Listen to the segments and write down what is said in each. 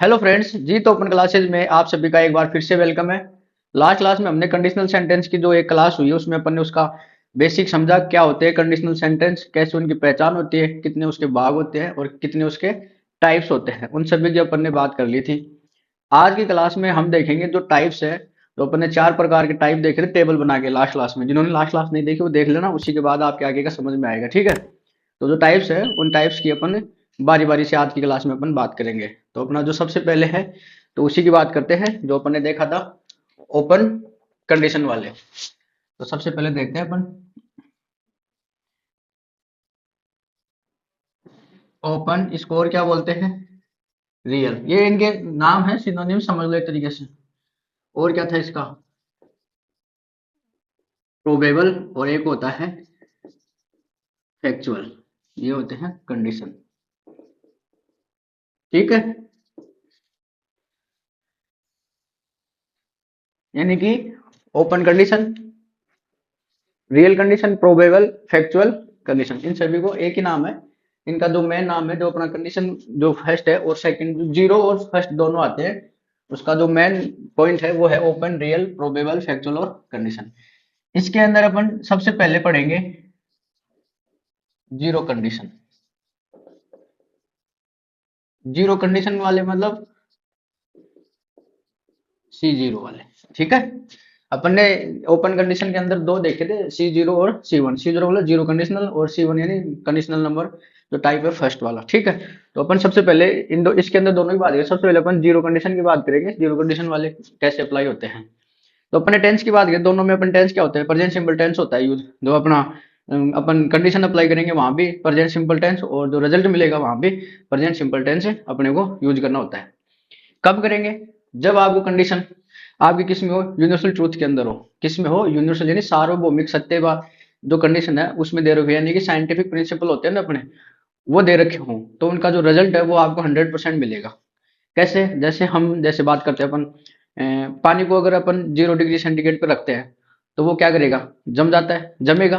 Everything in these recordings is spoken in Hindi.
हेलो फ्रेंड्स जी। तो ओपन क्लासेज में आप सभी का एक बार फिर से वेलकम है। लास्ट क्लास में हमने कंडीशनल सेंटेंस की जो एक क्लास हुई है उसमें अपन ने उसका बेसिक समझा, क्या होते हैं कंडीशनल सेंटेंस, कैसे उनकी पहचान होती है, कितने उसके भाग होते हैं और कितने उसके टाइप्स होते हैं, उन सभी की अपन ने बात कर ली थी। आज की क्लास में हम देखेंगे जो टाइप्स है। तो अपन ने चार प्रकार के टाइप देखे थे टेबल बना के लास्ट क्लास में। जिन्होंने लास्ट क्लास नहीं देखी वो देख लेना, उसी के बाद आपके आगे का समझ में आएगा। ठीक है। तो जो टाइप्स है उन टाइप्स की अपन बारी बारी से आज की क्लास में अपन बात करेंगे। तो अपना जो सबसे पहले है तो उसी की बात करते हैं जो अपन ने देखा था, ओपन कंडीशन वाले। तो सबसे पहले देखते हैं अपन ओपन, स्कोर क्या बोलते हैं, रियल। ये इनके नाम है, सिनोनिम समझ लो एक तरीके से। और क्या था इसका, प्रोबेबल, और एक होता है फैक्चुअल। ये होते हैं कंडीशन। ठीक है। यानी कि open condition, real condition, probable, factual condition, इन सभी को एक ही नाम है। इनका जो मेन नाम है, जो अपना कंडीशन जो फर्स्ट है और सेकंड, जो जीरो और फर्स्ट दोनों आते हैं, उसका जो मेन पॉइंट है वो है ओपन, रियल, प्रोबेबल, फैक्चुअल और कंडीशन। इसके अंदर अपन सबसे पहले पढ़ेंगे जीरो कंडीशन। जीरो कंडीशन वाले मतलब सी जीरो वाले। ठीक है। अपन ने ओपन कंडीशन के अंदर दो देखे थे, सी जीरो और सी वन। सी जीरो मतलब जीरो कंडीशनल, और सी वन यानी कंडीशनल नंबर जो टाइप है फर्स्ट वाला। ठीक है। तो अपन सबसे पहले इन दो, इसके अंदर दोनों की बात करेंगे। सबसे पहले अपन जीरो कंडीशन की बात करेंगे, जीरो कंडीशन वाले कैसे अप्लाई होते हैं। तो अपन ने टेंस की बात करें, दोनों में अपन टेंस क्या होता है, प्रेजेंट सिंपल टेंस होता है यूज। जो अपना अपन कंडीशन अप्लाई करेंगे वहां भी प्रेजेंट सिंपल टेंस, और जो रिजल्ट मिलेगा वहां भी प्रेजेंट सिंपल टेंस अपने को यूज करना होता है। कब करेंगे, जब आपको कंडीशन आपकी किस में हो, यूनिवर्सल ट्रूथ के अंदर हो। किस में हो, यूनिवर्सल यानी सार्वभौमिक सत्य व जो कंडीशन है उसमें दे रखे, यानी कि साइंटिफिक प्रिंसिपल होते हैं ना अपने, वो दे रखे हों, तो उनका जो रिजल्ट है वो आपको 100% मिलेगा। कैसे, जैसे हम जैसे बात करते हैं अपन, पानी को अगर अपन 0 डिग्री सेंटीग्रेड पे रखते हैं तो वो क्या करेगा, जम जाता है, जमेगा।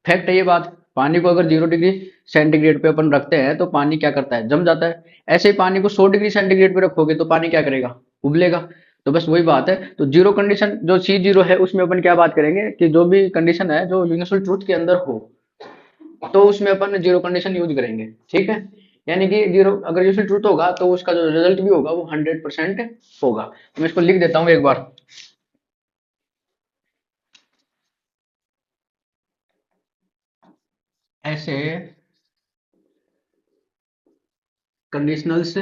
फैक्ट है ये बात। पानी को अगर 0 डिग्री सेंटीग्रेड पे अपन रखते हैं तो पानी क्या करता है, जम जाता है। ऐसे ही पानी को 100 डिग्री सेंटीग्रेड पे रखोगे तो पानी क्या करेगा, उबलेगा। तो बस वही बात है। तो जीरो कंडीशन जो सी जीरो है उसमें अपन क्या बात करेंगे कि जो भी कंडीशन है जो यूनिवर्सल ट्रूथ के अंदर हो, तो उसमें अपन जीरो कंडीशन यूज करेंगे। ठीक है। यानी कि जीरो अगर यूनिवर्सल ट्रूथ होगा तो उसका जो रिजल्ट भी होगा वो 100% होगा। तो मैं इसको लिख देता हूँ एक बार। ऐसे कंडीशनल्स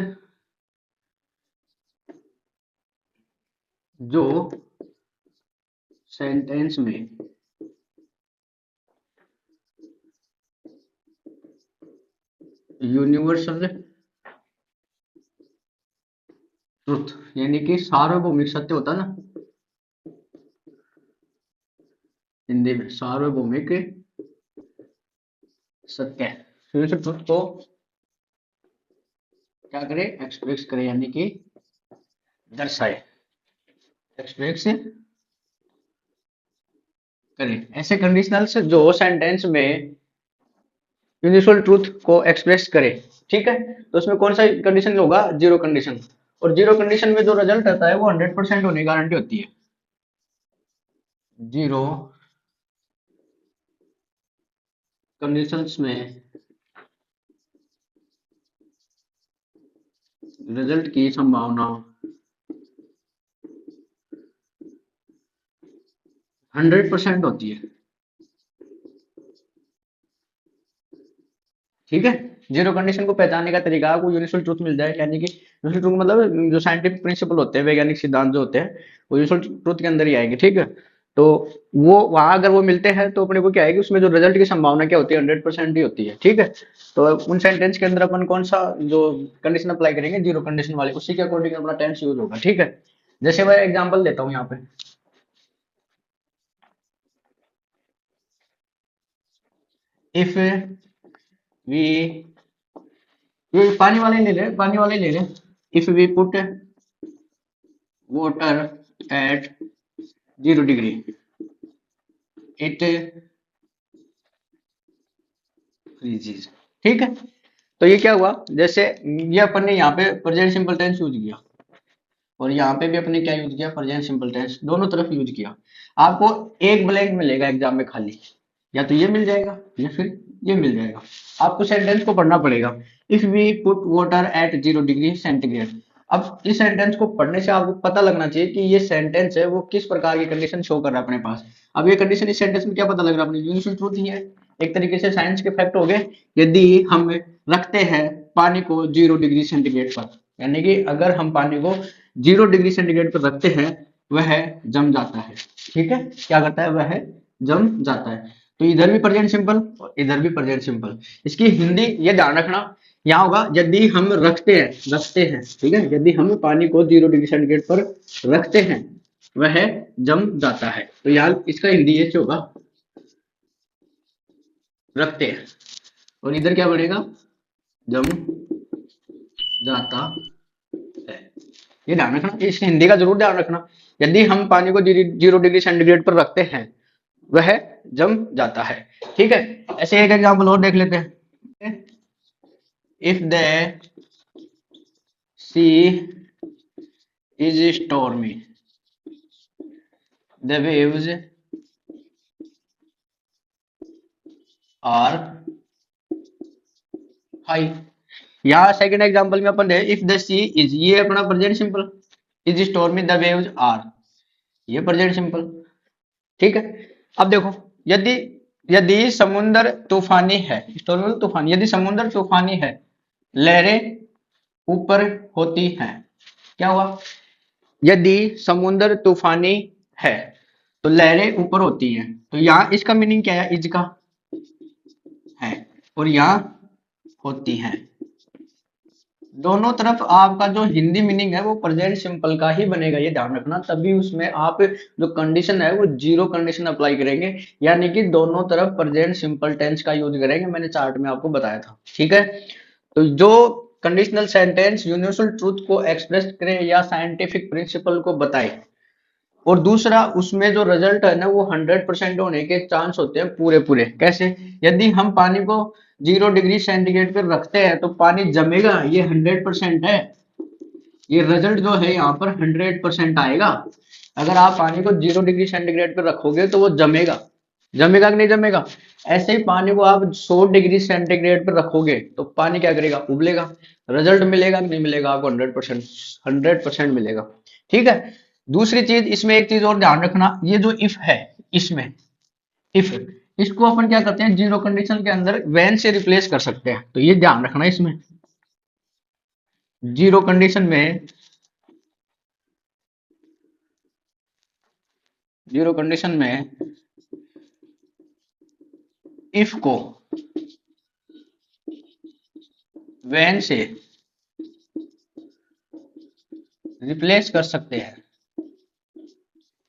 जो सेंटेंस में यूनिवर्सल ट्रुथ यानी कि सार्वभौमिक सत्य होता है ना, हिंदी में सार्वभौमिक सत्य, यूनिवर्सल ट्रुथ को क्या करे, एक्सप्रेस करे, यानी कि दर्शाए, एक्सप्रेस करे। ऐसे कंडीशनल्स जो सेंटेंस में यूनिवर्सल ट्रूथ को एक्सप्रेस करे। ठीक है। तो उसमें कौन सा कंडीशन होगा, जीरो कंडीशन। और जीरो कंडीशन में जो रिजल्ट आता है वो 100% होने की गारंटी होती है। जीरो कंडीशंस में रिजल्ट की संभावना 100% होती है। ठीक है। जीरो कंडीशन को पहचानने का तरीका, आपको यूनिवर्सल ट्रूथ मिल जाए, यानी कि यूनिवर्सल ट्रूथ मतलब जो साइंटिफिक प्रिंसिपल होते हैं, वैज्ञानिक सिद्धांत जो होते हैं, वो यूनिवर्सल ट्रूथ के अंदर ही आएंगे। ठीक है। तो वो वहां अगर वो मिलते हैं तो अपने को क्या आएगी, उसमें जो रिजल्ट की संभावना क्या होती है, 100% ही होती है। ठीक है। तो उन सेंटेंस के अंदर अपन कौन सा जो कंडीशन अप्लाई करेंगे, जीरो कंडीशन वाले, उसी के अकॉर्डिंग अपना टेंस यूज होगा। ठीक है। जैसे मैं एग्जाम्पल देता हूँ यहाँ पे, इफ वी, ये पानी वाले ले रहे, पानी वाले ले रहे, if we put water at 0 degree, it freezes। ठीक है। तो ये क्या हुआ, जैसे ये अपन ने यहाँ पे प्रेजेंट सिंपल टेंस यूज किया और यहाँ पे भी अपने क्या यूज किया, प्रेजेंट सिंपल टेंस, दोनों तरफ यूज किया। आपको एक ब्लैंक मिलेगा एग्जाम में खाली, या तो ये मिल जाएगा या फिर ये मिल जाएगा। आपको सेंटेंस को पढ़ना पड़ेगा। If we put water at 0 degree centigrade. अब इस सेंटेंस को पढ़ने से आपको पता लगना चाहिए कि ये सेंटेंस है वो किस प्रकार की कंडीशन शो कर रहा है अपने पास। अब ये कंडीशन इस सेंटेंस में क्या पता लग रहा है, अपनी यूनिवर्सल ट्रूथ ही है, एक तरीके से साइंस के फैक्ट हो गए। यदि हम रखते हैं पानी को 0 डिग्री सेंटीग्रेड पर, यानी कि अगर हम पानी को 0 डिग्री सेंटीग्रेड पर रखते हैं, वह जम जाता है। ठीक है, क्या करता है, वह जम जाता है। तो इधर भी प्रेजेंट सिंपल और इधर भी प्रेजेंट सिंपल। इसकी हिंदी ये ध्यान रखना, यहाँ होगा यदि हम रखते हैं, ठीक है, यदि हम पानी को 0 डिग्री सेंटीग्रेड पर रखते हैं, वह जम जाता है। तो यहाँ इसका हिंदी ये होगा, रखते हैं, और इधर क्या बनेगा, जम जाता है। ये ध्यान रखना, इस हिंदी का जरूर ध्यान रखना। यदि हम पानी को 0 डिग्री सेंटीग्रेड पर रखते हैं, वह जम जाता है। ठीक है, ऐसे एक एग्जाम्पल और देख लेते हैं। If the sea is stormy, the waves are high. यहाँ सेकंड एग्जांपल में अपन है, इफ द सी इज, ये अपना present simple, is stormy the waves are, ये प्रेजेंट सिंपल। ठीक है, अब देखो, यदि यदि समुद्र तूफानी है, स्टॉर्मी तूफानी, यदि समुद्र तूफानी है, लहरें ऊपर होती हैं, क्या हुआ, यदि समुद्र तूफानी है तो लहरें ऊपर होती हैं। तो यहाँ इसका मीनिंग क्या है, इज का है, और यहाँ होती हैं। दोनों तरफ आपका जो हिंदी मीनिंग है वो प्रेजेंट सिंपल का ही बनेगा, ये ध्यान रखना। तभी उसमें आप जो कंडीशन है वो जीरो कंडीशन अप्लाई करेंगे, यानी कि दोनों तरफ प्रेजेंट सिंपल टेंस का यूज करेंगे। मैंने चार्ट में आपको बताया था। ठीक है, तो जो कंडीशनल सेंटेंस यूनिवर्सल ट्रूथ को एक्सप्रेस करे या साइंटिफिक प्रिंसिपल को बताए, और दूसरा उसमें जो रिजल्ट है ना वो 100% होने के चांस होते हैं पूरे पूरे। कैसे, यदि हम पानी को 0 डिग्री सेंटीग्रेड पर रखते हैं तो पानी जमेगा, ये 100% है। ये रिजल्ट जो है यहाँ पर 100% आएगा। अगर आप पानी को 0 डिग्री सेंटीग्रेड पर रखोगे तो वो जमेगा, जमेगा कि नहीं जमेगा। ऐसे ही पानी को आप 100 डिग्री सेंटीग्रेड पर रखोगे तो पानी क्या करेगा, उबलेगा। रिजल्ट मिलेगा कि नहीं मिलेगा आपको, 100% मिलेगा। ठीक है, दूसरी चीज इसमें एक चीज और ध्यान रखना, ये जो इफ है, इसमें इफ, इसको अपन क्या करते हैं, जीरो कंडीशन के अंदर व्हेन से रिप्लेस कर सकते हैं। तो ये ध्यान रखना, इसमें जीरो कंडीशन में, जीरो कंडीशन में इफ को व्हेन से रिप्लेस कर सकते हैं,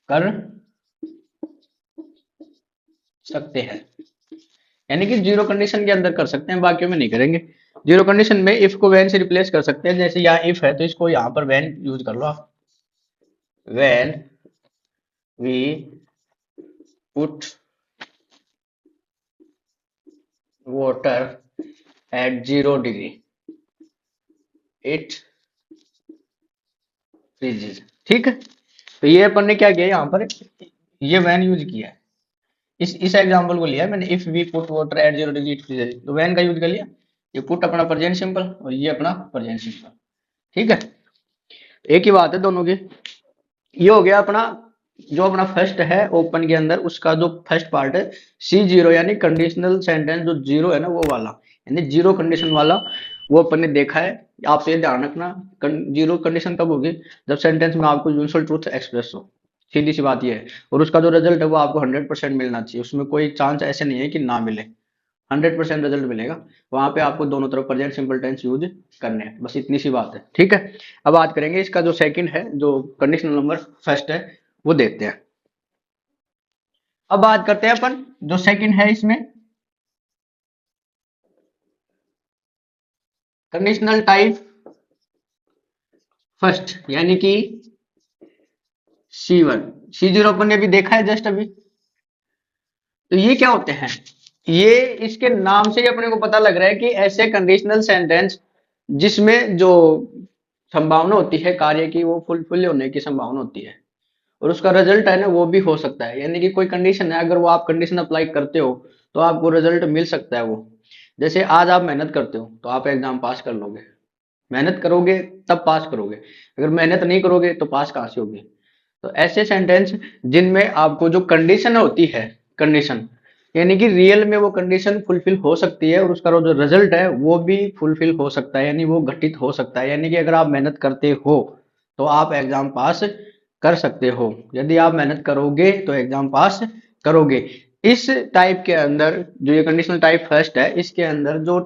कर सकते हैं, यानी कि जीरो कंडीशन के अंदर कर सकते हैं, बाकियों में नहीं करेंगे। जीरो कंडीशन में इफ को व्हेन से रिप्लेस कर सकते हैं। जैसे यहाँ इफ है तो इसको यहाँ पर व्हेन यूज कर लो आप। When we put water at 0 degree it freezes. ठीक है, तो ये अपन ने क्या किया, यहाँ पर ये व्हेन यूज किया है। इस एग्जांपल को लिया है मैंने, if we put water at 0 degree it freezes, तो व्हेन का यूज कर लिया। ये पुट अपना प्रेजेंट सिंपल और ये अपना प्रेजेंट सिंपल। ठीक है, एक ही बात है दोनों की। ये हो गया अपना, जो अपना फर्स्ट है ओपन के अंदर, उसका जो फर्स्ट पार्ट है C0, यानी कंडीशनल सेंटेंस जो जीरो है ना वो वाला, यानी जीरो कंडीशन वाला, वो अपन ने देखा है। आप ये ध्यान रखना, जीरो कंडीशन कब होगी, जब सेंटेंस में आपको यूनिवर्सल ट्रूथ एक्सप्रेस हो। सीधी सी बात ये है, और उसका जो रिजल्ट है वो आपको 100% मिलना चाहिए, उसमें कोई चांस ऐसे नहीं है कि ना मिले। 100% रिजल्ट मिलेगा। वहां पे आपको दोनों तरफ प्रेजेंट सिंपल टेंस यूज करने हैं, बस इतनी सी बात है। ठीक है, अब बात करेंगे इसका जो सेकंड है, जो कंडीशनल नंबर फर्स्ट है, वो देखते हैं। अब बात करते हैं अपन जो सेकंड है इसमें, कंडीशनल टाइप फर्स्ट, यानी कि C1। C0 अपन ने अभी देखा है जस्ट अभी। तो ये क्या होते हैं, ये इसके नाम से ही अपने को पता लग रहा है कि ऐसे कंडीशनल सेंटेंस जिसमें जो संभावना होती है कार्य की वो फुलफिल होने की संभावना होती है और उसका रिजल्ट है ना वो भी हो सकता है, यानी कि कोई कंडीशन है, अगर वो आप कंडीशन अप्लाई करते हो तो आपको रिजल्ट मिल सकता है वो। जैसे आज आप मेहनत करते हो तो आप एग्जाम पास कर लोगे, मेहनत करोगे तब पास करोगे, अगर मेहनत नहीं करोगे तो पास कहाँ से होगे। तो ऐसे सेंटेंस जिनमें आपको जो कंडीशन होती है, कंडीशन यानी कि रियल में वो कंडीशन फुलफिल हो सकती है और उसका जो रिजल्ट है वो भी फुलफिल हो सकता है, यानी वो घटित हो सकता है, यानी कि अगर आप मेहनत करते हो तो आप एग्जाम पास कर सकते हो, यदि आप मेहनत करोगे तो एग्जाम पास करोगे। इस टाइप के अंदर जो ये कंडीशनल टाइप फर्स्ट है इसके अंदर जो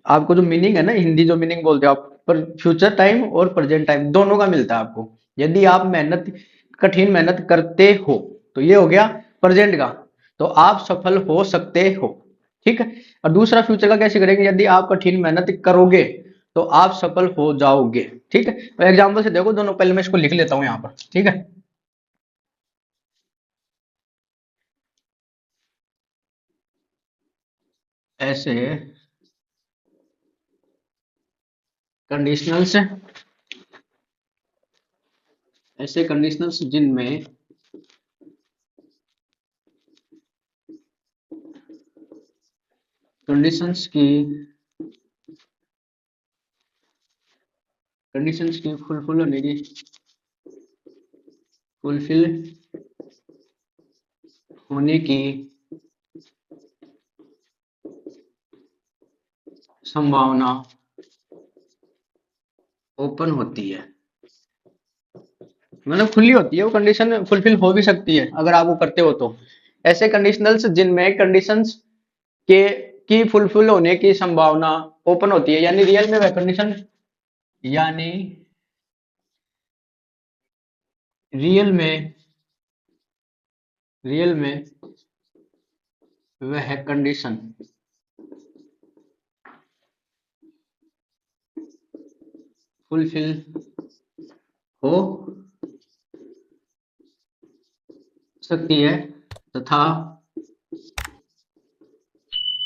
आपको जो मीनिंग है ना, हिंदी जो मीनिंग बोलते हो आप, पर फ्यूचर टाइम और प्रेजेंट टाइम दोनों का मिलता है आपको। यदि आप मेहनत, कठिन मेहनत करते हो तो ये हो गया प्रेजेंट का, तो आप सफल हो सकते हो, ठीक है। और दूसरा फ्यूचर का कैसे करेंगे, यदि आप कठिन मेहनत करोगे तो आप सफल हो जाओगे, ठीक है। तो एग्जाम्पल से देखो दोनों, पहले मैं इसको लिख लेता हूं यहाँ पर, ठीक है। ऐसे कंडीशनल्स, ऐसे कंडीशनल्स जिनमें कंडीशंस की कंडीशंस की फुलफिल होने की, फुलफिल होने की संभावना ओपन होती है, मतलब खुली होती है, वो कंडीशन फुलफिल हो भी सकती है अगर आप वो करते हो तो। ऐसे कंडीशनल्स जिनमें कंडीशंस के की फुलफिल होने की संभावना ओपन होती है, यानी रियल में वह कंडीशन, यानी रियल में, रियल में वह कंडीशन फुलफिल हो सकती है तथा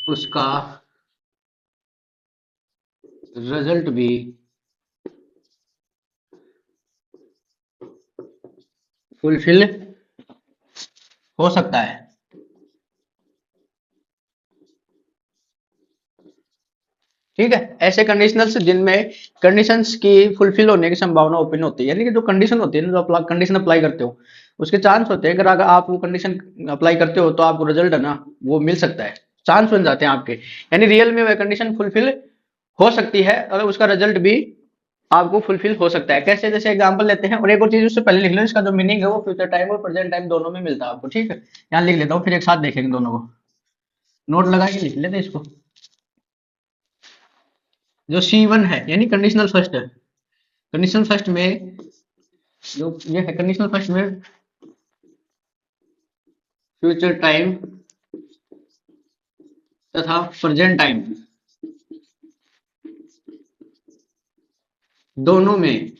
उसका रिजल्ट भी फुलफिल हो सकता है, ठीक है। ऐसे कंडीशनल्स जिनमें कंडीशंस की फुलफिल होने की संभावना ओपन होती है, यानी कि जो कंडीशन होती है ना, जो कंडीशन अप्लाई करते हो उसके चांस होते हैं, अगर आप वो कंडीशन अप्लाई करते हो तो आपको रिजल्ट है ना वो मिल सकता है, चांस बन जाते हैं आपके, यानी रियल में वह कंडीशन फुलफिल हो सकती है और उसका रिजल्ट भी आपको फुलफिल हो सकता है। कैसे, जैसे एग्जांपल लेते हैं, और एक और चीज उससे पहले लिख लो, इसका जो मीनिंग है वो फ्यूचर टाइम और प्रेजेंट टाइम दोनों में मिलता है आपको, ठीक है। यहाँ लिख लेता हूँ फिर एक साथ देखेंगे दोनों को, नोट लगा के लिख लेते हैं इसको। जो C1 है यानी कंडीशनल फर्स्ट है, कंडीशनल फर्स्ट में जो ये है, कंडीशनल फर्स्ट में फ्यूचर टाइम तथा प्रेजेंट टाइम दोनों में,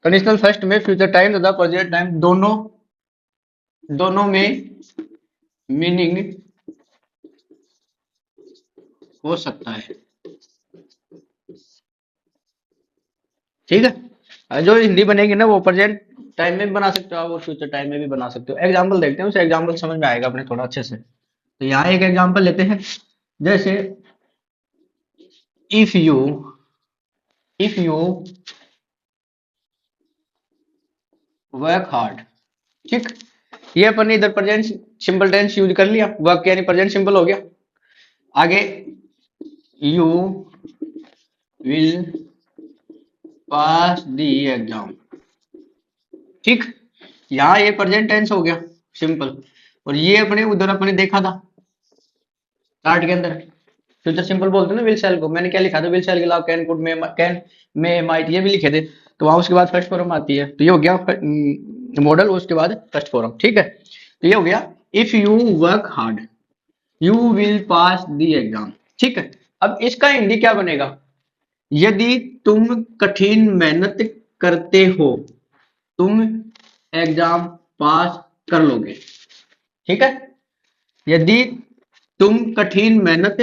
कंडीशनल फर्स्ट में फ्यूचर टाइम तथा प्रेजेंट टाइम दोनों, दोनों में मीनिंग हो सकता है, ठीक है। जो हिंदी बनेगी ना वो प्रेजेंट टाइम में भी बना सकते हो आप और फ्यूचर टाइम में भी बना सकते हो। एग्जाम्पल देखते हैं, उसे एग्जाम्पल समझ में आएगा अपने थोड़ा अच्छे से। तो यहाँ एक एग्जाम्पल लेते हैं, जैसे if you, if you work hard, ठीक। ये अपन ने इधर प्रेजेंट सिंपल टेंस यूज कर लिया, वर्क यानी प्रेजेंट सिंपल हो गया। आगे you will pass the exam, ठीक। यहाँ ये प्रेजेंट टेंस हो गया सिंपल, और ये अपने उधर अपने देखा था स्टार्ट के अंदर फ्यूचर सिंपल बोलते हैं ना विल सेल को, मैंने क्या लिखा था, विल सेल के अलावा कैन कुड मे माइट ये भी लिखे थे। तो वहां उसके बाद फर्स्ट फॉर्म आती है, तो ये हो गया मॉडल, उसके बाद फर्स्ट फॉर्म, ठीक है। तो ये हो गया if you work hard you will pass the exam, ठीक है। अब इसका हिंदी क्या बनेगा, यदि तुम कठिन मेहनत करते हो तुम एग्जाम पास कर लोगे, ठीक है। यदि तुम कठिन मेहनत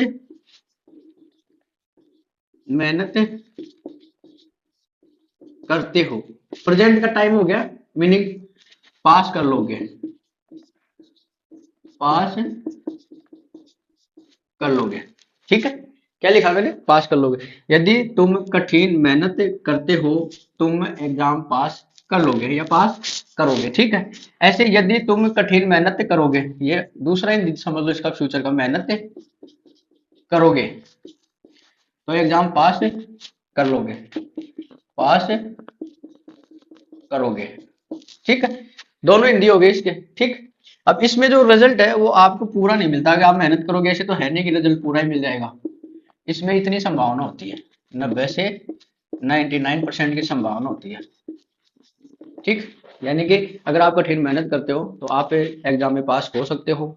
करते हो, प्रेजेंट का टाइम हो गया, मीनिंग पास कर लोगे, पास कर लोगे। ठीक है, क्या लिखा मैंने, पास कर लोगे। यदि तुम कठिन मेहनत करते हो, तुम एग्जाम पास कर लोगे या पास करोगे। ठीक है, ऐसे यदि तुम कठिन मेहनत करोगे, ये दूसरा ही समझ लो इसका फ्यूचर का, मेहनत करोगे तो एग्जाम पास कर लोगे, पास करोगे। ठीक है, दोनों हिंदी हो गई इसके। ठीक, अब इसमें जो रिजल्ट है वो आपको पूरा नहीं मिलता, अगर आप मेहनत करोगे ऐसे तो है नहीं कि रिजल्ट पूरा ही मिल जाएगा। इसमें इतनी संभावना होती है, 90 से 99% की संभावना होती है। ठीक, यानी कि अगर आप कठिन मेहनत करते हो तो आप एग्जाम में पास हो सकते हो।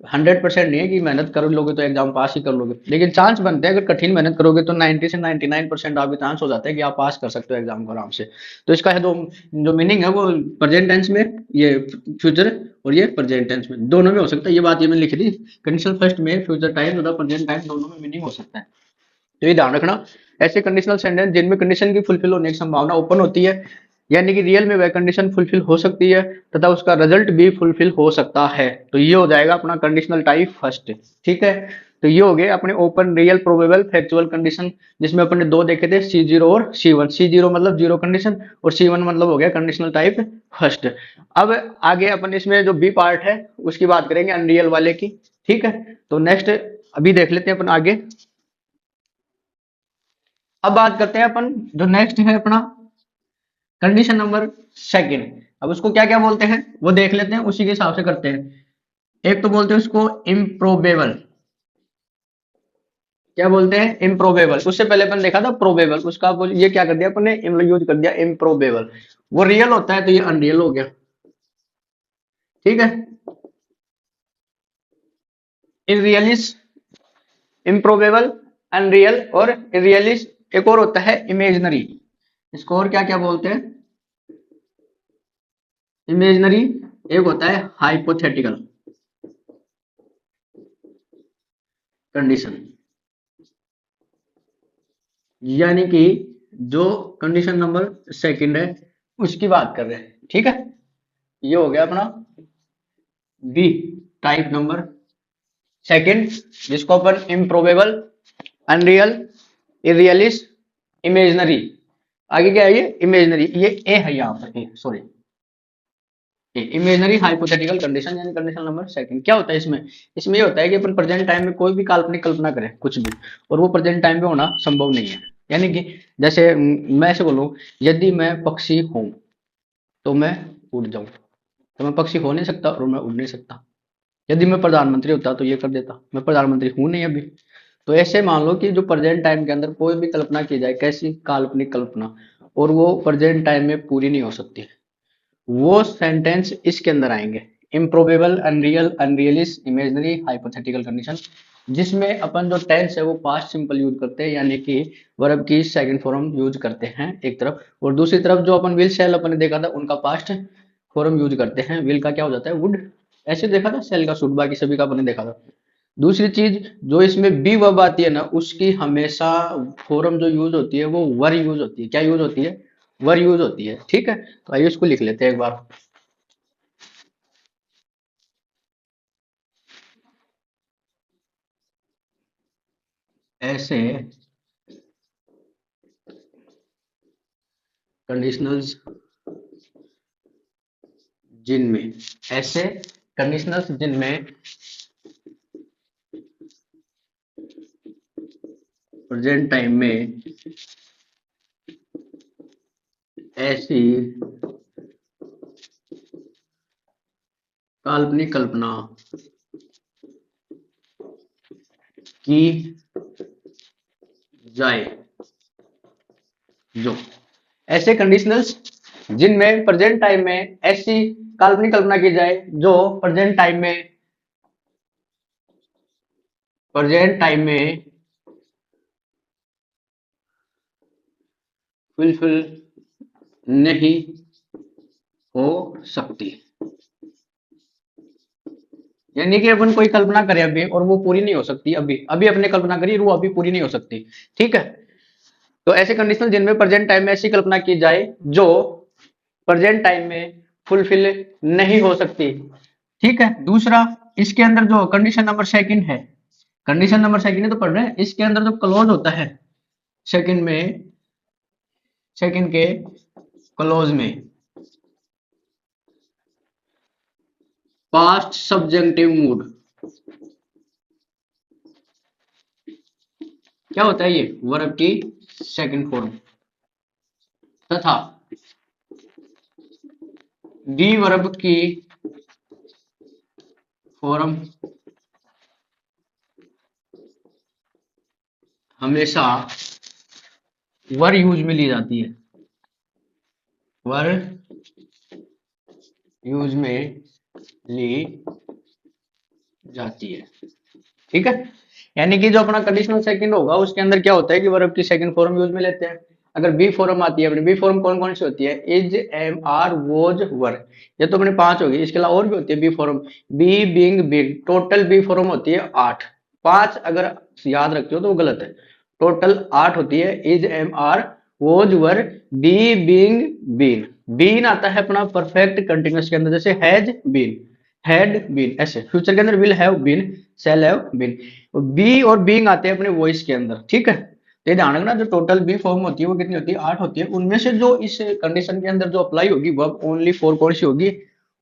100% नहीं है कि मेहनत कर लोगे तो एग्जाम पास ही कर लोगे, लेकिन चांस बनते हैं, अगर कठिन मेहनत करोगे तो 90 से 99% आपके चांस हो जाते हैं कि आप पास कर सकते हो एग्जाम को आराम से। तो इसका है दो जो मीनिंग है, वो प्रेजेंट टेंस में ये फ्यूचर, और ये प्रेजेंट टेंस में, दोनों में हो सकता है। ये बात ये मैंने लिख दी, कंडीशनल फर्स्ट में फ्यूचर टाइम तथा प्रेजेंट टाइम दोनों में मीनिंग हो सकता है। तो ये ध्यान रखना, ऐसे कंडीशनल सेंटेंस जिनमें कंडीशन की फुलफिल होने की संभावना ओपन होती है, यानी कि रियल में वह कंडीशन फुलफिल हो सकती है तथा उसका रिजल्ट भी फुलफिल हो सकता है, तो ये हो जाएगा अपना कंडीशनल टाइप फर्स्ट। ठीक है, तो ये हो गए अपने open, real, probable, factual condition, जिसमें अपन ने दो देखे थे, C0 और C1। C0 मतलब जीरो कंडीशन, और C1 मतलब हो गया कंडीशनल टाइप फर्स्ट। अब आगे अपन इसमें जो बी पार्ट है उसकी बात करेंगे, अनरियल वाले की। ठीक है, तो नेक्स्ट अभी देख लेते हैं अपन आगे। अब बात करते हैं अपन, जो नेक्स्ट है अपना कंडीशन नंबर सेकंड। अब उसको क्या क्या बोलते हैं वो देख लेते हैं, उसी के हिसाब से करते हैं। एक तो बोलते हैं उसको इम्प्रोबेबल। क्या बोलते हैं, इम्प्रोबेबल। उससे पहले अपन देखा था प्रोबेबल, उसका ये क्या कर दिया अपन ने, यूज कर दिया इम्प्रोबेबल। वो रियल होता है तो ये अनरियल हो गया। ठीक है, इनरियलिस, इम्प्रोबेबल, अनरियल और इरियलिस। एक और होता है इमेजनरी। इसको और क्या क्या बोलते हैं, इमेजनरी। एक होता है हाइपोथेटिकल कंडीशन, यानी कि जो कंडीशन नंबर सेकंड है उसकी बात कर रहे हैं। ठीक है, ये हो गया अपना बी टाइप नंबर सेकंड, जिसको अपन इम्प्रोबेबल, अनरियल, इरियलिस्ट, इमेजनरी। आगे क्या है, ये इमेजनरी, ये ए है यहाँ पर, ए सॉरी, इमेजनरी हाइपोथेटिकल कंडीशन, यानी कंडीशन नंबर सेकंड। क्या होता है इसमें, इसमें ये होता है कि अपन प्रेजेंट टाइम में कोई भी काल्पनिक कल्पना करें कुछ भी, और वो प्रेजेंट टाइम में होना संभव नहीं है। यानी कि जैसे मैं ऐसे बोलूं, यदि मैं पक्षी हूं तो मैं उड़ जाऊं, तो मैं पक्षी हो नहीं सकता और मैं उड़ नहीं सकता। यदि मैं प्रधानमंत्री होता तो ये कर देता, मैं प्रधानमंत्री हूं नहीं अभी। तो ऐसे मान लो कि जो प्रेजेंट टाइम के अंदर कोई भी कल्पना की जाए, कैसी काल्पनिक कल्पना, और वो प्रेजेंट टाइम में पूरी नहीं हो सकती, वो सेंटेंस इसके अंदर आएंगे, improbable, unreal, unrealist, imaginary, hypothetical condition. जिसमें अपन जो टेंस है वो पास्ट सिंपल यूज करते हैं, यानी कि वर्ब की सेकंड फॉर्म यूज करते हैं एक तरफ, और दूसरी तरफ जो अपन विल शैल अपन ने देखा था उनका पास्ट फॉर्म यूज करते हैं। विल का क्या हो जाता है, वुड, ऐसे देखा था, सेल का शुड, बाकी सभी का अपन ने देखा था। दूसरी चीज जो इसमें बी वर्ब आती है ना, उसकी हमेशा फॉर्म जो यूज होती है वो वर यूज होती है। क्या यूज होती है, वर यूज होती है। ठीक है, तो आइए इसको लिख लेते हैं एक बार। ऐसे कंडीशनल्स जिनमें, ऐसे कंडीशनल्स जिनमें प्रेजेंट टाइम में ऐसी काल्पनिक कल्पना की जाए, जो ऐसे कंडीशनल्स जिनमें प्रेजेंट टाइम में ऐसी काल्पनिक कल्पना की जाए जो प्रेजेंट टाइम में, प्रेजेंट टाइम में फुलफिल नहीं हो सकती, यानी कि अपन कोई कल्पना करें अभी और वो पूरी नहीं हो सकती, अभी अभी अपने कल्पना करी वो अभी पूरी नहीं हो सकती। ठीक है, तो ऐसे कंडीशन जिनमें प्रेजेंट टाइम में ऐसी कल्पना की जाए जो प्रेजेंट टाइम में फुलफिल नहीं हो सकती। ठीक है, दूसरा, इसके अंदर जो कंडीशन नंबर सेकंड है, कंडीशन नंबर सेकंड है तो पढ़ रहे हैं, इसके अंदर जो क्लोज होता है सेकंड में, सेकंड के क्लोज में पास्ट सब्जेक्टिव मूड, क्या होता है ये, वर्ब की सेकंड फॉर्म, तथा बी वर्ब की फॉर्म हमेशा वर यूज में ली जाती है, वर यूज में ली जाती है। ठीक है, यानी कि जो अपना कंडीशनल सेकंड होगा उसके अंदर क्या होता है कि वर्ब की सेकंड फॉर्म यूज में लेते हैं। अगर बी फॉर्म आती है, अपनी बी फॉर्म कौन कौन सी होती है, इज, एम, आर, वोज, वर, ये तो अपने 5 होगी। इसके अलावा और भी होती है बी फॉर्म, बी, बिंग, बिन, टोटल बी फॉर्म होती है 8। 5 अगर याद रखते हो तो वो गलत है, टोटल 8 होती है, is, am, are, was, were, be, being, been. Been आता है अपना परफेक्ट कंटिन्यूअस के अंदर, जैसे हैज बीन, हैड बीन, ऐसे फ्यूचर के अंदर will have been, shall have been. Be और बीइंग आते हैं अपने वॉइस के अंदर। ठीक है, तो ये ध्यान रखना, जो टोटल बी फॉर्म होती है वो कितनी होती है, 8 होती है। उनमें से जो इस कंडीशन के अंदर जो अप्लाई होगी वर्ब ओनली फॉर कौन सी होगी,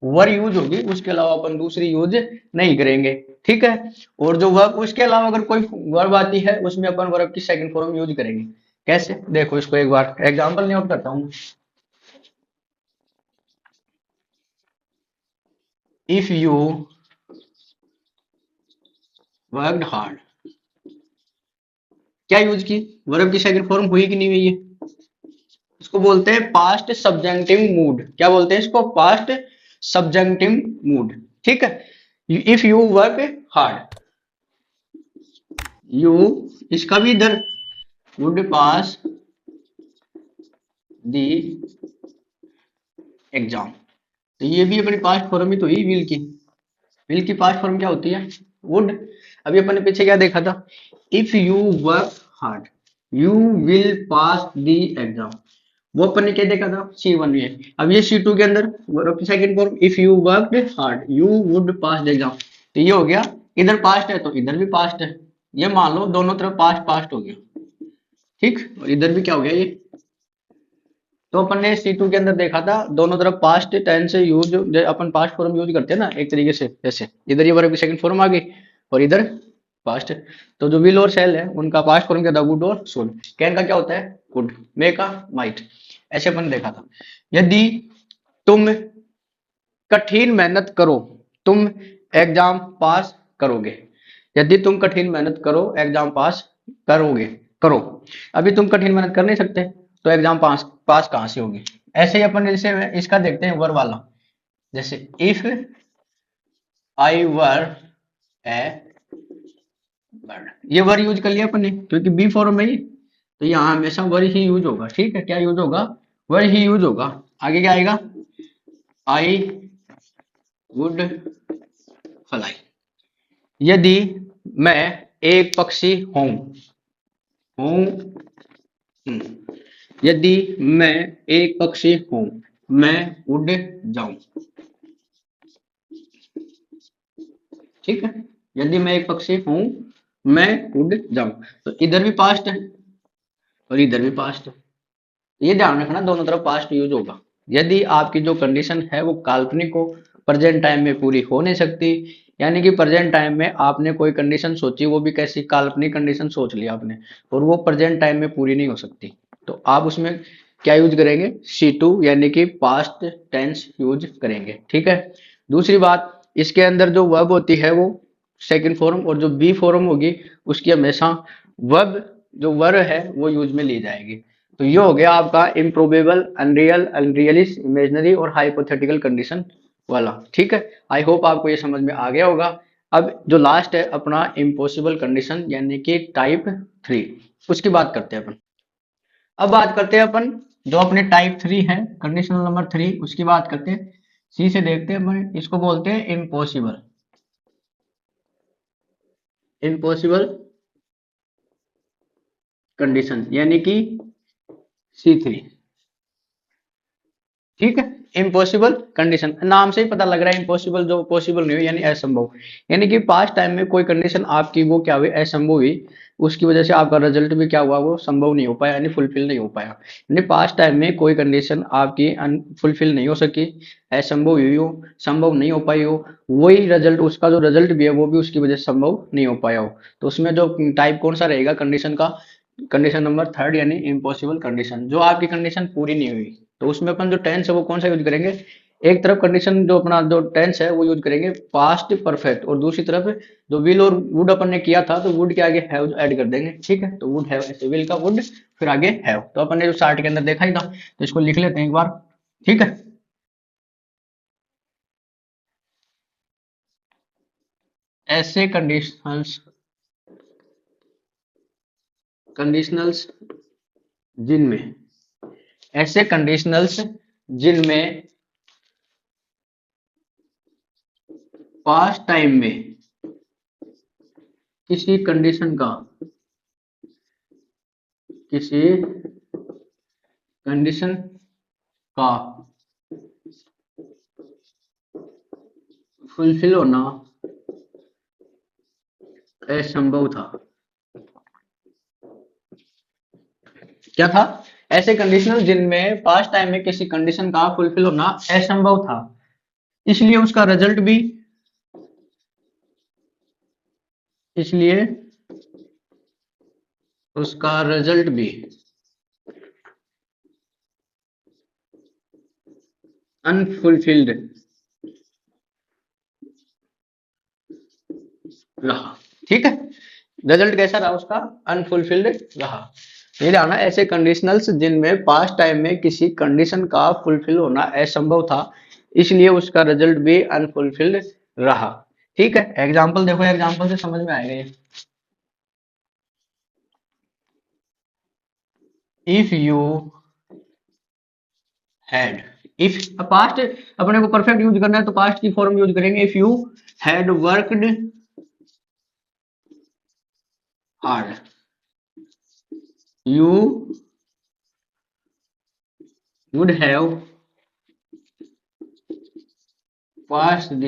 वर यूज होगी, उसके अलावा अपन दूसरी यूज नहीं करेंगे। ठीक है, और जो वर्ब उसके अलावा अगर कोई वर्ब आती है उसमें अपन वर्ब की सेकंड फॉर्म यूज करेंगे। कैसे, देखो इसको एक बार एग्जांपल नोट करता हूं। इफ यू वर्कड हार्ड, क्या यूज की, वर्ब की सेकंड फॉर्म हुई कि नहीं हुई है, इसको बोलते हैं पास्ट सब्जेक्टिव मूड। क्या बोलते हैं इसको, पास्ट सब्जेक्टिव मूड। ठीक है, if you work hard, you, इसका भी इधर वुड पास दी एग्जाम, तो ये भी अपनी पास्ट फॉर्म ही तो हुई विल की। विल की पास्ट फॉर्म क्या होती है, वुड। अभी अपन ने पीछे क्या देखा था, if you work hard you will pass the exam, वो अपन ने क्या देखा था, C1 में। अब ये C2 के अंदर second form, if you worked hard you would pass the exam, तो ये हो गया, इधर पास्ट है तो इधर भी पास्ट है, ये मान लो दोनों तरफ पास्ट पास्ट हो गया। ठीक, और इधर भी क्या हो गया ये, तो अपन ने C2 के अंदर देखा था दोनों तरफ पास्ट टेंस से यूज, अपन पास्ट फॉर्म यूज करते हैं ना एक तरीके से, जैसे इधर ये वर्ब की सेकंड फॉर्म आ गई और इधर पास्ट, तो जो विल और शैल है उनका पास्ट फॉर्म क्या था, वुड और शुड। कैन का क्या होता है, कुड, मे का माइट, ऐसे अपन ने देखा था। यदि तुम कठिन मेहनत करो, तुम एग्जाम पास करोगे, यदि तुम कठिन मेहनत करो एग्जाम पास करोगे, करो। अभी तुम कठिन मेहनत कर नहीं सकते तो एग्जाम पास पास कहाँ से होगी। ऐसे ही अपन जैसे इसका देखते हैं वर वाला, जैसे if I were A bird, ये वर यूज कर लिया अपन ने क्योंकि बी फॉर्म है ये, तो यहाँ हमेशा वर ही यूज होगा। ठीक है, क्या यूज होगा, वर ही यूज होगा। आगे क्या आएगा, आई वुड फ्लाई, यदि मैं एक पक्षी हूं, हूं, यदि मैं एक पक्षी हूं, मैं उड़ जाऊं। ठीक है, यदि मैं एक पक्षी हूं मैं उड़ जाऊं, तो इधर भी पास्ट है और इधर भी पास्ट है, ये ध्यान रखना दोनों तरफ पास्ट यूज होगा। यदि आपकी जो कंडीशन है वो काल्पनिक हो, प्रेजेंट टाइम में पूरी हो नहीं सकती, यानी कि प्रेजेंट टाइम में आपने कोई कंडीशन सोची, वो भी कैसी काल्पनिक कंडीशन सोच ली आपने, और वो प्रेजेंट टाइम में पूरी नहीं हो सकती, तो आप उसमें क्या यूज करेंगे, C2 यानी कि पास्ट टेंस यूज करेंगे। ठीक है, दूसरी बात, इसके अंदर जो वर्ब होती है वो सेकंड फॉर्म, और जो बी फॉर्म होगी उसकी हमेशा वर्ब, जो वर्ब है वो यूज में ली जाएगी। तो ये हो गया आपका इम्प्रोबेबल, अनरियल, अनरियलिस्ट, इमेजनरी और हाइपोथेटिकल कंडीशन वाला। ठीक है, आई होप आपको ये समझ में आ गया होगा। अब जो लास्ट है अपना इम्पॉसिबल कंडीशन यानी कि टाइप 3, उसकी बात करते हैं अपन। अब बात करते हैं अपन जो अपने टाइप 3 है, कंडीशनल नंबर 3, उसकी बात करते हैं। सी से देखते हैं अपन, इसको बोलते हैं इम्पॉसिबल इम्पॉसिबल कंडीशन यानी कि C3। ठीक है, इम्पॉसिबल कंडीशन नाम से ही पता लग रहा है, इम्पॉसिबल जो पॉसिबल नहीं हुई यानी असंभव, यानी कि पास्ट टाइम में कोई कंडीशन आपकी वो क्या हुई, असंभव हुई, उसकी वजह से आपका रिजल्ट भी क्या हुआ, वो संभव नहीं हो पाया यानी फुलफिल नहीं हो पाया। यानी पास्ट टाइम में कोई कंडीशन आपकी फुलफिल नहीं हो सकी, असंभव हुई हो, संभव नहीं हो पाई हो, वही रिजल्ट, उसका जो रिजल्ट भी है वो भी उसकी वजह से संभव नहीं हो पाया हो, तो उसमें जो टाइप कौन सा रहेगा कंडीशन का, कंडीशन नंबर थर्ड यानी इम्पॉसिबल कंडीशन, जो आपकी कंडीशन पूरी नहीं हुई। तो उसमें अपन जो टेंस है वो कौन सा यूज करेंगे, एक तरफ कंडीशन जो अपना जो टेंस है वो यूज करेंगे पास्ट परफेक्ट, और दूसरी तरफ जो विल और वुड अपन ने किया था तो वुड के आगे हैव ऐड कर देंगे। ठीक है, तो वुड हैव, ऐसे विल का वुड फिर आगे हैव, तो अपन ने जो चार्ट के अंदर देखा ही था, तो इसको लिख लेते हैं एक बार। ठीक है, ऐसे कंडीशंस, कंडीशनल्स जिनमें, ऐसे कंडीशनल्स जिनमें पास्ट टाइम में किसी कंडीशन का, किसी कंडीशन का फुलफिल होना असंभव था। क्या था, ऐसे कंडीशनल जिनमें पास्ट टाइम में किसी कंडीशन का फुलफिल होना असंभव था, इसलिए उसका रिजल्ट भी, इसलिए उसका रिजल्ट भी अनफुलफिल्ड रहा। ठीक है, रिजल्ट कैसा रहा उसका, अनफुलफिल्ड रहा। ये ध्यान, ऐसे कंडीशनल्स जिनमें पास्ट टाइम में किसी कंडीशन का फुलफिल होना असंभव था, इसलिए उसका रिजल्ट भी अनफुलफिल्ड रहा। ठीक है, एग्जाम्पल देखो, एग्जाम्पल से समझ में आएगा ये। If you had, if past अपने को परफेक्ट यूज करना है तो पास्ट की फॉर्म यूज करेंगे, if you had worked hard, you would have pass the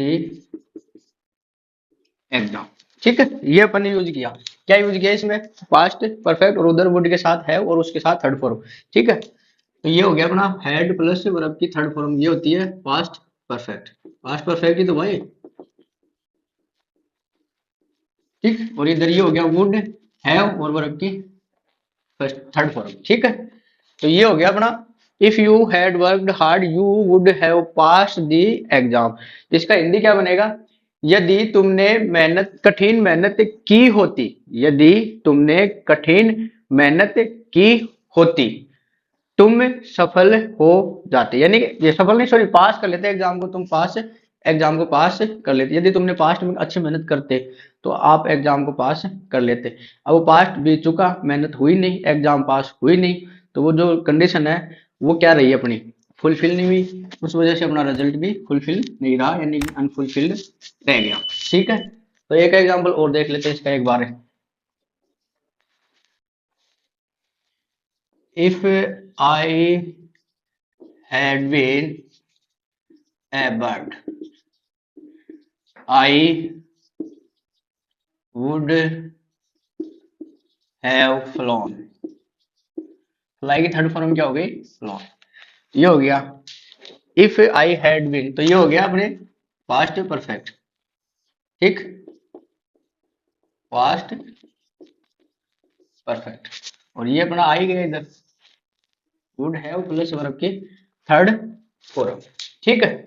exam. ठीक है, ये अपन ने यूज किया, क्या यूज किया इसमें, पास्ट परफेक्ट और उधर वुड के साथ है और उसके साथ थर्ड फॉर्म। ठीक है, तो ये हो गया अपना हैड प्लस वर्ब की थर्ड फॉर्म, ये होती है पास्ट परफेक्ट, पास्ट परफेक्ट ही तो भाई। ठीक, और इधर ये हो गया वुड हैव और वर्ब की फर्स्ट थर्ड फॉर्म। ठीक है, तो ये हो गया अपना, if you had worked hard you would have passed the exam. इसका हिंदी क्या बनेगा, यदि तुमने मेहनत, कठिन मेहनत की होती, यदि तुमने कठिन मेहनत की होती, तुम सफल हो जाते, यानी कि ये सफल नहीं, सॉरी, पास कर लेते एग्जाम को, तुम पास, एग्जाम को पास कर लेते, यदि तुमने पास्ट में अच्छी मेहनत करते तो आप एग्जाम को पास कर लेते। अब वो पास्ट बीत चुका, मेहनत हुई नहीं, एग्जाम पास हुई नहीं, तो वो जो कंडीशन है वो क्या रही अपनी, फुलफिल नहीं हुई, उस वजह से अपना रिजल्ट भी फुलफिल नहीं रहा, यानी अनफुलफिल्ड रह गया। ठीक है, तो एक एग्जाम्पल और देख लेते हैं इसका एक बार। If I had been a bird, I would have flown। Fly की थर्ड फॉर्म क्या हो गई, फ्लॉन। ये हो गया इफ आई हैड बीन, तो ये हो गया अपने पास्ट परफेक्ट। ठीक, पास्ट परफेक्ट, और ये अपना आई गया इधर वुड हैव प्लस वर्ब की थर्ड फॉर्म। ठीक है,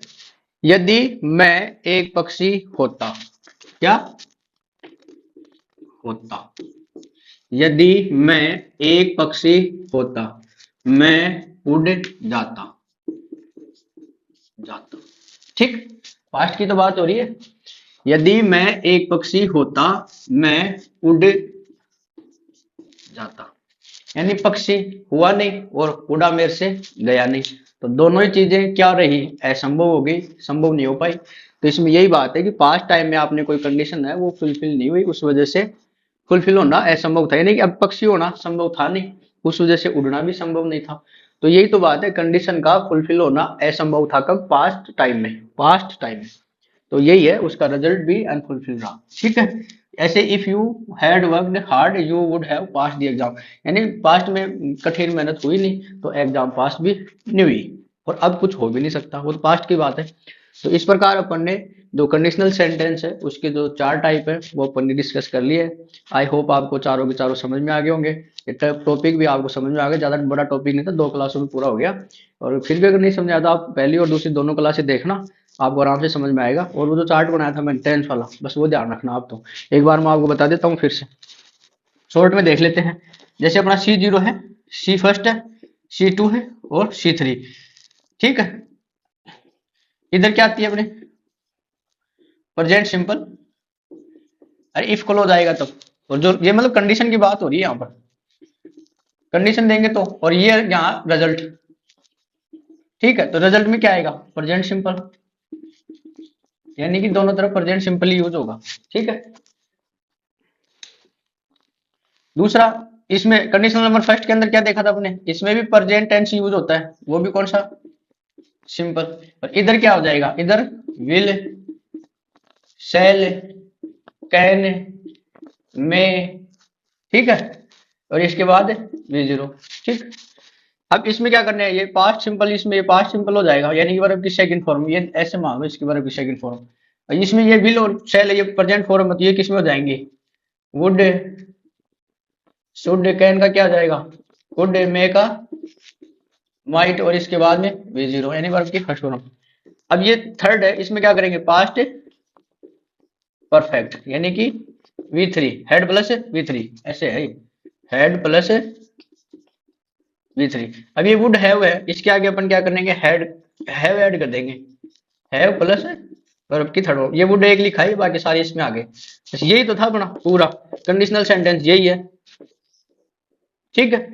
यदि मैं एक पक्षी होता, क्या होता, यदि मैं एक पक्षी होता, मैं उड़ जाता, जाता। ठीक, पास्ट की तो बात हो रही है, यदि मैं एक पक्षी होता मैं उड़ जाता, यानी पक्षी हुआ नहीं और उड़ा मेरे से गया नहीं, तो दोनों ही चीजें क्या रही, असंभव हो गई, संभव नहीं हो पाई। तो इसमें यही बात है कि पास्ट टाइम में आपने कोई कंडीशन है वो फुलफिल नहीं हुई, उस वजह से फुलफिल होना असंभव था, यानी कि अब पक्षी होना संभव था नहीं, उस वजह से उड़ना भी संभव नहीं था। तो यही तो बात है, कंडीशन का फुलफिल होना असंभव था, कब? पास्ट टाइम में, पास्ट टाइम में। तो यही है, उसका रिजल्ट भी अनफुलफिल रहा। ठीक है। ऐसे if you had worked hard you would have pass the exam, यानी पास्ट में कठिन मेहनत हुई नहीं तो एग्जाम पास भी नहीं हुई, और अब कुछ हो भी नहीं सकता, वो तो पास्ट की बात है। तो इस प्रकार अपन ने जो कंडीशनल सेंटेंस है उसके जो चार टाइप है वो अपन ने डिस्कस कर लिए। आई होप आपको चारों के चारों समझ में आ गए होंगे, ये टॉपिक भी आपको समझ में आ गया, ज्यादा बड़ा टॉपिक नहीं था, 2 क्लासों में पूरा हो गया। और फिर भी अगर नहीं समझ आया तो आप पहली और दूसरी दोनों क्लासें देखना, आपको आराम से समझ में आएगा। और वो जो चार्ट बनाया था मैंने 10th वाला, बस वो ध्यान रखना आप। तो एक बार मैं आपको बता देता हूँ फिर से, शॉर्ट में देख लेते हैं। जैसे अपना C0 है, C फर्स्ट है, C2 है और C3। ठीक है। इधर क्या आती है अपने? Present simple. अरे इफ क्लोज आएगा तब, और जो ये मतलब कंडीशन की बात हो रही है यहाँ पर, कंडीशन देंगे तो, और ये यहाँ रिजल्ट। ठीक है, तो रिजल्ट में क्या आएगा? प्रेजेंट सिंपल, यानी कि दोनों तरफ प्रेजेंट सिंपल यूज होगा। ठीक है। दूसरा, इसमें कंडीशनल नंबर फर्स्ट के अंदर क्या देखा था अपने? इसमें भी प्रेजेंट टेंस यूज होता है, वो भी कौन सा? सिंपल। और इधर क्या हो जाएगा? इधर विल, शैल, कैन, मे। ठीक है। और इसके बाद V0। ठीक। अब इसमें क्या करना है? ये पास्ट सिंपल, इसमें ये पास्ट सिंपल हो जाएगा, यानी कि वर्ब की सेकंड फॉर्म, ये ऐसे मानो इसकी वर्ब की सेकंड फॉर्म। इसमें ये विल और शैल ये प्रेजेंट फॉर्म, ये किसमें हो जाएंगे? वुड, शुड, कैन का क्या हो जाएगा? कुड, मे का माइट, और इसके बाद में V0, यानी वर्ब की फर्स्ट फॉर्म। अब ये थर्ड है, इसमें क्या करेंगे? पास्ट परफेक्ट, यानी कि V3, हेड प्लस V3, ऐसे है, हेड प्लस V3। अब ये वुड हैव है, इसके आगे अपन क्या करेंगे? हेड, हैव ऐड कर देंगे, हैव प्लस वर्ब की थर्ड फॉर्म। ये वुड एक लिखा है, बाकी सारी इसमें आगे। बस यही तो था अपना पूरा कंडीशनल सेंटेंस, यही है। ठीक है।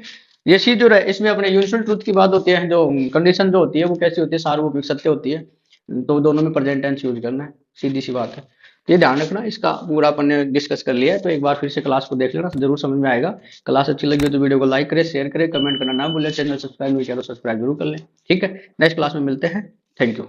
ये सी जो है, इसमें अपने यूनिवर्सल ट्रूथ की बात होती है, जो कंडीशन जो होती है वो कैसी होती है? सार्वभौमिक सत्य होती है। तो दोनों में प्रेजेंट टेंस यूज करना है, सीधी सी बात है। ये ध्यान रखना, इसका पूरा अपन ने डिस्कस कर लिया है, तो एक बार फिर से क्लास को देख लेना, जरूर समझ में आएगा। क्लास अच्छी लगी हो तो वीडियो को लाइक करें, शेयर करें, कमेंट करना ना भूलें, चैनल सब्सक्राइब नहीं किया तो सब्सक्राइब जरूर कर लें। ठीक है। नेक्स्ट क्लास में मिलते हैं। Thank you.